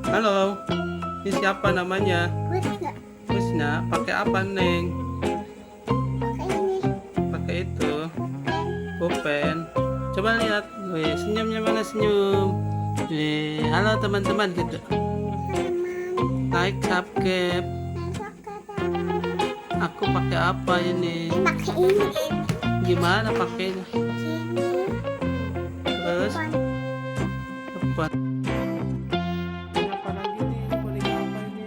Halo, ini siapa namanya? Bocah. Husna, pakai apa Neng? Pakai ini. Pakai itu, pulpen. Coba lihat, wih, senyumnya mana senyum? Wih, halo teman-teman gitu. Halaman. Like, subscribe. Besok ketemu. Aku pakai apa ini? Pakai ini. Gimana pakainya? Sini. Terus, Depan. depan. Apa lagi nih? Kuning apa ini?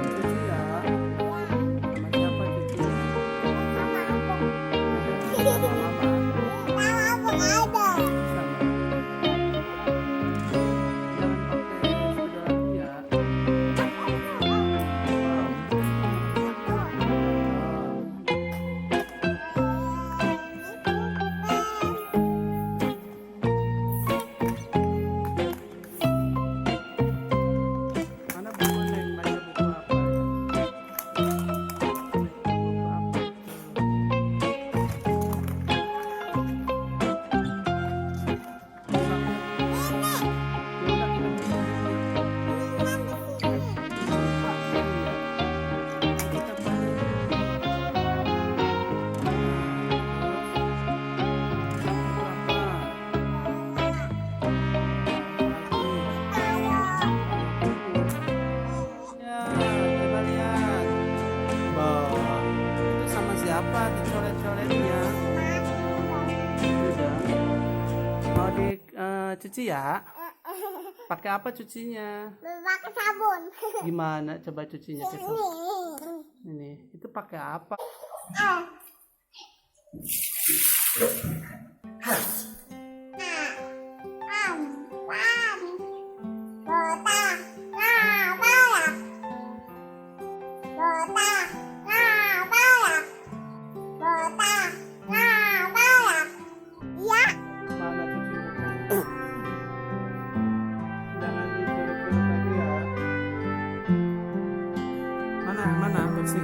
Cuci ya. Sama siapa cuci? Sama mama. Nama aku ada. Sama. Jangan pakai spidol lagi ya. Mana buku Neng? Baca buku apa ya? Buku apa itu? Ya udah kita buka kita ya, coba lihat. Bah, itu sama siapa dicoret-coretnya? Udah. Mau dicuci ya? Pakai apa cucinya? Pakai sabun. Gimana coba cucinya kita? Ini. Ini, itu pakai apa? Mana cucinya? Jangan dicolok-colok lagi ya. Mana bersih.